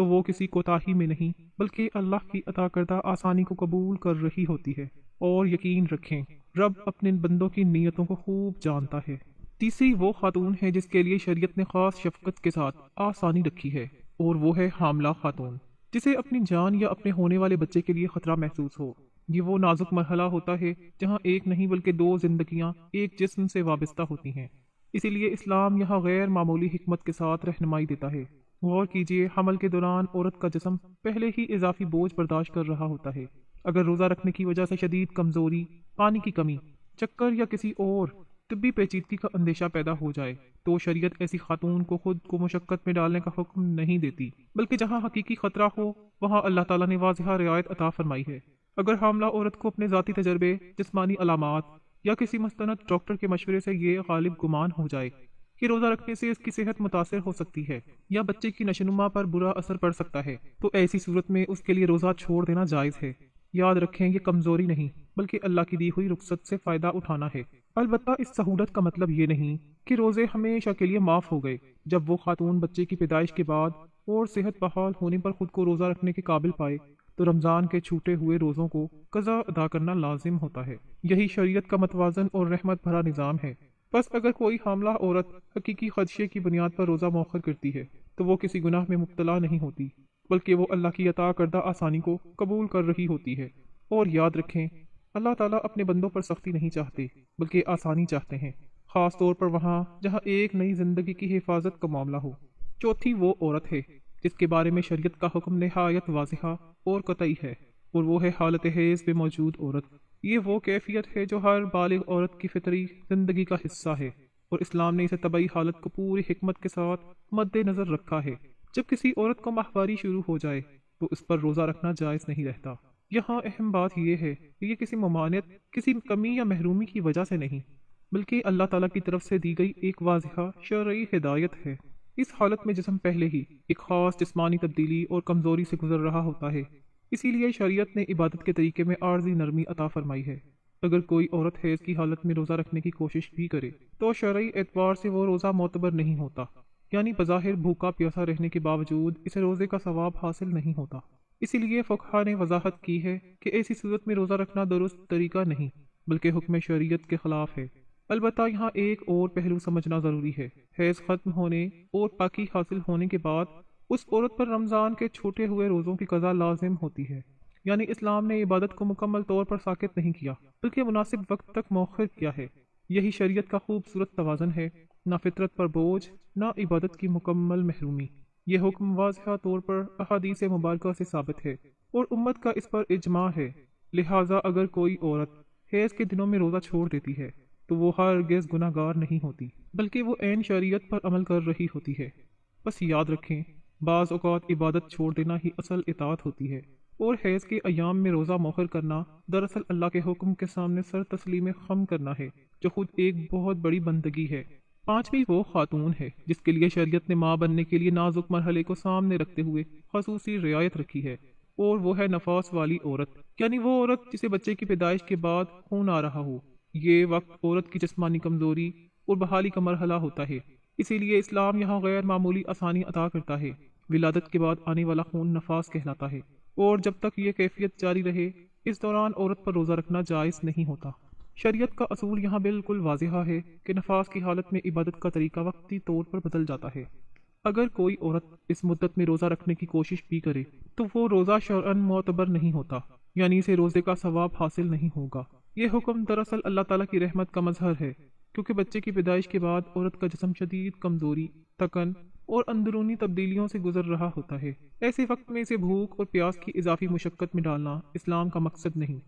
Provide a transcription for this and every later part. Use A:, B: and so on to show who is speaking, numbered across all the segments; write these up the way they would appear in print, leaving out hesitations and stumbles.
A: تو وہ کسی کوتاہی میں نہیں بلکہ اللہ کی عطا کردہ آسانی کو قبول کر رہی ہوتی ہے۔ اور یقین رکھیں رب اپنے بندوں کی نیتوں کو خوب جانتا ہے۔ تیسری وہ خاتون ہے جس کے لیے شریعت نے خاص شفقت کے ساتھ آسانی رکھی ہے، اور وہ ہے حاملہ خاتون، جسے اپنی جان یا اپنے ہونے والے بچے کے لیے خطرہ محسوس ہو۔ یہ وہ نازک مرحلہ ہوتا ہے جہاں ایک نہیں بلکہ دو زندگیاں ایک جسم سے وابستہ ہوتی ہیں۔ اسی لیے اسلام یہاں غیر معمولی حکمت کے ساتھ رہنمائی دیتا ہے۔ غور کیجئے، حمل کے دوران عورت کا جسم پہلے ہی اضافی بوجھ برداشت کر رہا ہوتا ہے۔ اگر روزہ رکھنے کی وجہ سے شدید کمزوری، پانی کی کمی، چکر یا کسی اور طبی پیچیدگی کا اندیشہ پیدا ہو جائے تو شریعت ایسی خاتون کو خود کو مشقت میں ڈالنے کا حکم نہیں دیتی، بلکہ جہاں حقیقی خطرہ ہو وہاں اللہ تعالیٰ نے واضح رعایت عطا فرمائی ہے۔ اگر حاملہ عورت کو اپنے ذاتی تجربے، جسمانی علامات یا کسی مستند ڈاکٹر کے مشورے سے یہ غالب گمان ہو جائے کہ روزہ رکھنے سے اس کی صحت متاثر ہو سکتی ہے یا بچے کی نشوونما پر برا اثر پڑ سکتا ہے، تو ایسی صورت میں اس کے لیے روزہ چھوڑ دینا جائز ہے۔ یاد رکھیں یہ کمزوری نہیں بلکہ اللہ کی دی ہوئی رخصت سے فائدہ اٹھانا ہے۔ البتہ اس سہولت کا مطلب یہ نہیں کہ روزے ہمیشہ کے لیے معاف ہو گئے۔ جب وہ خاتون بچے کی پیدائش کے بعد اور صحت بحال ہونے پر خود کو روزہ رکھنے کے قابل پائے تو رمضان کے چھوٹے ہوئے روزوں کو قضا ادا کرنا لازم ہوتا ہے۔ یہی شریعت کا متوازن اور رحمت بھرا نظام ہے۔ بس اگر کوئی حاملہ عورت حقیقی خدشے کی بنیاد پر روزہ مؤخر کرتی ہے تو وہ کسی گناہ میں مبتلا نہیں ہوتی، بلکہ وہ اللہ کی عطا کردہ آسانی کو قبول کر رہی ہوتی ہے۔ اور یاد رکھیں اللہ تعالیٰ اپنے بندوں پر سختی نہیں چاہتے بلکہ آسانی چاہتے ہیں، خاص طور پر وہاں جہاں ایک نئی زندگی کی حفاظت کا معاملہ ہو۔ چوتھی وہ عورت ہے جس کے بارے میں شریعت کا حکم نہایت واضح اور قطعی ہے، اور وہ ہے حالت حیض میں موجود عورت۔ یہ وہ کیفیت ہے جو ہر بالغ عورت کی فطری زندگی کا حصہ ہے، اور اسلام نے اسے طبعی حالت کو پوری حکمت کے ساتھ مد نظر رکھا ہے۔ جب کسی عورت کو ماہواری شروع ہو جائے تو اس پر روزہ رکھنا جائز نہیں رہتا۔ یہاں اہم بات یہ ہے کہ یہ کسی ممانعت، کسی کمی یا محرومی کی وجہ سے نہیں، بلکہ اللہ تعالیٰ کی طرف سے دی گئی ایک واضح شرعی ہدایت ہے۔ اس حالت میں جسم پہلے ہی ایک خاص جسمانی تبدیلی اور کمزوری سے گزر رہا ہوتا ہے، اسی لیے شریعت نے عبادت کے طریقے میں عارضی نرمی عطا فرمائی ہے۔ اگر کوئی عورت حیض کی حالت میں روزہ رکھنے کی کوشش بھی کرے تو شرعی اعتبار سے وہ روزہ معتبر نہیں ہوتا، یعنی بظاہر بھوکا پیاسا رہنے کے باوجود اسے روزے کا ثواب حاصل نہیں ہوتا۔ اسی لیے فقہا نے وضاحت کی ہے کہ ایسی صورت میں روزہ رکھنا درست طریقہ نہیں بلکہ حکم شریعت کے خلاف ہے۔ البتہ یہاں ایک اور پہلو سمجھنا ضروری ہے۔ حیض ختم ہونے اور پاکی حاصل ہونے کے بعد اس عورت پر رمضان کے چھوٹے ہوئے روزوں کی قضا لازم ہوتی ہے، یعنی اسلام نے عبادت کو مکمل طور پر ساکت نہیں کیا بلکہ مناسب وقت تک مؤخر کیا ہے۔ یہی شریعت کا خوبصورت توازن ہے، نہ فطرت پر بوجھ، نہ عبادت کی مکمل محرومی۔ یہ حکم واضح طور پر احادیث مبارکہ سے ثابت ہے اور امت کا اس پر اجماع ہے۔ لہٰذا اگر کوئی عورت حیض کے دنوں میں روزہ چھوڑ دیتی ہے تو وہ ہرگز گناہ گار نہیں ہوتی بلکہ وہ عین شریعت پر عمل کر رہی ہوتی ہے۔ بس یاد رکھیں بعض اوقات عبادت چھوڑ دینا ہی اصل اطاعت ہوتی ہے، اور حیض کے ایام میں روزہ مؤخر کرنا دراصل اللہ کے حکم کے سامنے سر تسلیم خم کرنا ہے، جو خود ایک بہت بڑی بندگی ہے۔ پانچویں وہ خاتون ہے جس کے لیے شریعت نے ماں بننے کے لیے نازک مرحلے کو سامنے رکھتے ہوئے خصوصی رعایت رکھی ہے، اور وہ ہے نفاس والی عورت، یعنی وہ عورت جسے بچے کی پیدائش کے بعد خون آ رہا ہو۔ یہ وقت عورت کی جسمانی کمزوری اور بحالی کا مرحلہ ہوتا ہے، اسی لیے اسلام یہاں غیر معمولی آسانی عطا کرتا ہے۔ ولادت کے بعد آنے والا خون نفاس کہلاتا ہے، اور جب تک یہ کیفیت جاری رہے اس دوران عورت پر روزہ رکھنا جائز نہیں ہوتا۔ شریعت کا اصول یہاں بالکل واضح ہے کہ نفاس کی حالت میں عبادت کا طریقہ وقتی طور پر بدل جاتا ہے۔ اگر کوئی عورت اس مدت میں روزہ رکھنے کی کوشش بھی کرے تو وہ روزہ شرعاً معتبر نہیں ہوتا، یعنی اسے روزے کا ثواب حاصل نہیں ہوگا۔ یہ حکم دراصل اللہ تعالیٰ کی رحمت کا مظہر ہے، کیونکہ بچے کی پیدائش کے بعد عورت کا جسم شدید کمزوری، تکن اور اندرونی تبدیلیوں سے گزر رہا ہوتا ہے۔ ایسے وقت میں اسے بھوک اور پیاس کی اضافی مشقت میں ڈالنا اسلام کا مقصد نہیں،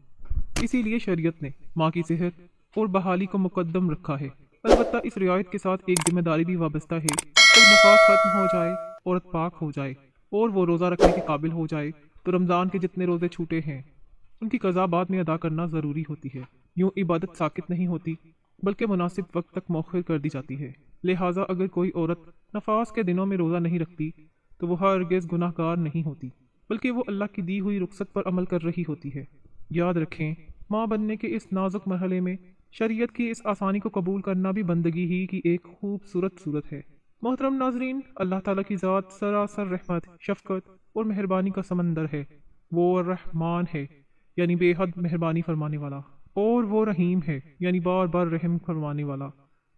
A: اسی لیے شریعت نے ماں کی صحت اور بحالی کو مقدم رکھا ہے۔ البتہ اس رعایت کے ساتھ ایک ذمہ داری بھی وابستہ ہے، جب نفاس ختم ہو جائے، عورت پاک ہو جائے اور وہ روزہ رکھنے کے قابل ہو جائے تو رمضان کے جتنے روزے چھوٹے ہیں ان کی قضا بعد میں ادا کرنا ضروری ہوتی ہے۔ یوں عبادت ساکت نہیں ہوتی بلکہ مناسب وقت تک مؤخر کر دی جاتی ہے۔ لہٰذا اگر کوئی عورت نفاس کے دنوں میں روزہ نہیں رکھتی تو وہ ہرگز گناہ گار نہیں ہوتی بلکہ وہ اللہ کی دی ہوئی رخصت پر عمل کر رہی ہوتی ہے۔ یاد رکھیں ماں بننے کے اس نازک مرحلے میں شریعت کی اس آسانی کو قبول کرنا بھی بندگی ہی کی ایک خوبصورت صورت ہے۔ محترم ناظرین، اللہ تعالیٰ کی ذات سراسر رحمت، شفقت اور مہربانی کا سمندر ہے۔ وہ رحمان ہے، یعنی بے حد مہربانی فرمانے والا، اور وہ رحیم ہے، یعنی بار بار رحم فرمانے والا۔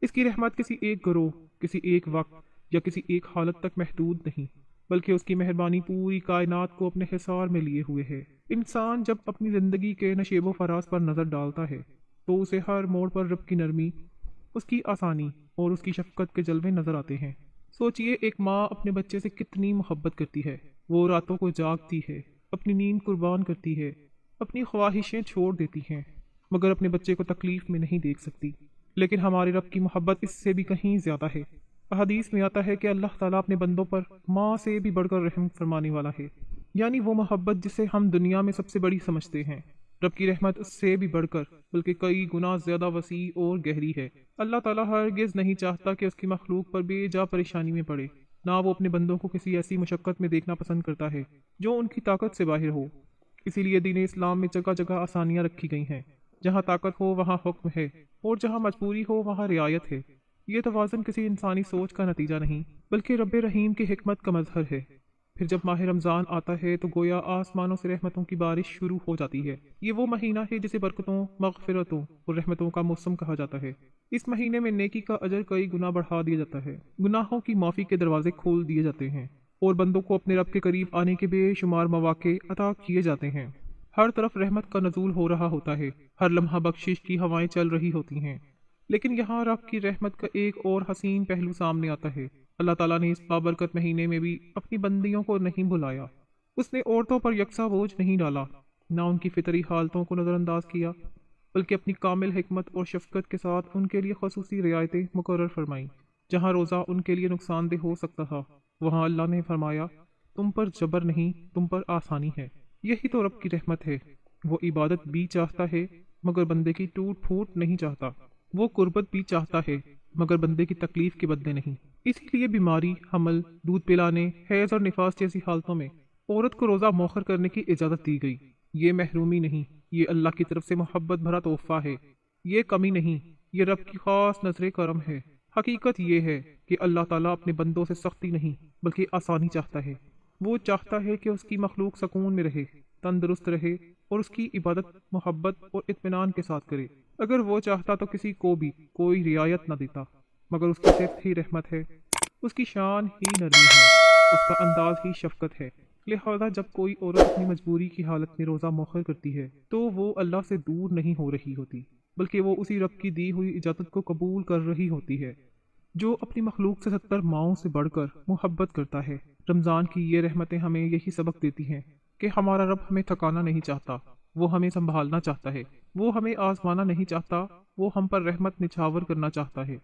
A: اس کی رحمت کسی ایک گروہ، کسی ایک وقت یا کسی ایک حالت تک محدود نہیں، بلکہ اس کی مہربانی پوری کائنات کو اپنے حصار میں لیے ہوئے ہے۔ انسان جب اپنی زندگی کے نشیب و فراز پر نظر ڈالتا ہے تو اسے ہر موڑ پر رب کی نرمی، اس کی آسانی اور اس کی شفقت کے جلوے نظر آتے ہیں۔ سوچئے، ایک ماں اپنے بچے سے کتنی محبت کرتی ہے۔ وہ راتوں کو جاگتی ہے، اپنی نیند قربان کرتی ہے، اپنی خواہشیں چھوڑ دیتی ہیں، مگر اپنے بچے کو تکلیف میں نہیں دیکھ سکتی۔ لیکن ہمارے رب کی محبت اس سے بھی کہیں زیادہ ہے۔ احادیث میں آتا ہے کہ اللہ تعالیٰ اپنے بندوں پر ماں سے بھی بڑھ کر رحم فرمانے والا ہے، یعنی وہ محبت جسے ہم دنیا میں سب سے بڑی سمجھتے ہیں۔ رب کی رحمت اس سے بھی بڑھ کر بلکہ کئی گنا زیادہ وسیع اور گہری ہے۔ اللہ تعالیٰ ہرگز نہیں چاہتا کہ اس کی مخلوق پر بے جا پریشانی میں پڑے، نہ وہ اپنے بندوں کو کسی ایسی مشقت میں دیکھنا پسند کرتا ہے جو ان کی طاقت سے باہر ہو۔ اسی لیے دین اسلام میں جگہ جگہ آسانیاں رکھی گئی ہیں۔ جہاں طاقت ہو وہاں حکم ہے، اور جہاں مجبوری ہو وہاں رعایت ہے۔ یہ توازن کسی انسانی سوچ کا نتیجہ نہیں، بلکہ رب رحیم کی حکمت کا مظہر ہے۔ پھر جب ماہ رمضان آتا ہے تو گویا آسمانوں سے رحمتوں کی بارش شروع ہو جاتی ہے۔ یہ وہ مہینہ ہے جسے برکتوں، مغفرتوں اور رحمتوں کا موسم کہا جاتا ہے۔ اس مہینے میں نیکی کا اجر کئی گنا بڑھا دیا جاتا ہے، گناہوں کی معافی کے دروازے کھول دیے جاتے ہیں، اور بندوں کو اپنے رب کے قریب آنے کے بے شمار مواقع عطا کیے جاتے ہیں۔ ہر طرف رحمت کا نزول ہو رہا ہوتا ہے، ہر لمحہ بخشش کی ہوائیں چل رہی ہوتی ہیں۔ لیکن یہاں رب کی رحمت کا ایک اور حسین پہلو سامنے آتا ہے۔ اللہ تعالیٰ نے اس بابرکت مہینے میں بھی اپنی بندیوں کو نہیں بھلایا۔ اس نے عورتوں پر یکساں بوجھ نہیں ڈالا، نہ ان کی فطری حالتوں کو نظر انداز کیا، بلکہ اپنی کامل حکمت اور شفقت کے ساتھ ان کے لیے خصوصی رعایتیں مقرر فرمائیں۔ جہاں روزہ ان کے لیے نقصان دہ ہو سکتا تھا، وہاں اللہ نے فرمایا، تم پر جبر نہیں، تم پر آسانی ہے۔ یہی تو رب کی رحمت ہے۔ وہ عبادت بھی چاہتا ہے مگر بندے کی ٹوٹ پھوٹ نہیں چاہتا۔ وہ قربت بھی چاہتا ہے مگر بندے کی تکلیف کے بدلے نہیں۔ اسی لیے بیماری، حمل، دودھ پلانے، حیض اور نفاس جیسی حالتوں میں عورت کو روزہ مؤخر کرنے کی اجازت دی گئی۔ یہ محرومی نہیں، یہ اللہ کی طرف سے محبت بھرا تحفہ ہے۔ یہ کمی نہیں، یہ رب کی خاص نظر کرم ہے۔ حقیقت یہ ہے کہ اللہ تعالیٰ اپنے بندوں سے سختی نہیں بلکہ آسانی چاہتا ہے۔ وہ چاہتا ہے کہ اس کی مخلوق سکون میں رہے، تندرست رہے اور اس کی عبادت محبت اور اطمینان کے ساتھ کرے۔ اگر وہ چاہتا تو کسی کو بھی کوئی رعایت نہ دیتا، مگر اس کی صفت ہی رحمت ہے، اس کی شان ہی نرمی ہے، اس کا انداز ہی شفقت ہے۔ لہذا جب کوئی عورت اپنی مجبوری کی حالت میں روزہ مؤخر کرتی ہے تو وہ اللہ سے دور نہیں ہو رہی ہوتی، بلکہ وہ اسی رب کی دی ہوئی اجازت کو قبول کر رہی ہوتی ہے جو اپنی مخلوق سے 70 ماؤں سے بڑھ کر محبت کرتا ہے۔ رمضان کی یہ رحمتیں ہمیں یہی سبق دیتی ہیں کہ ہمارا رب ہمیں تھکانا نہیں چاہتا، وہ ہمیں سنبھالنا چاہتا ہے، وہ ہمیں آزمانا نہیں چاہتا، وہ ہم پر رحمت نچھاور کرنا چاہتا ہے۔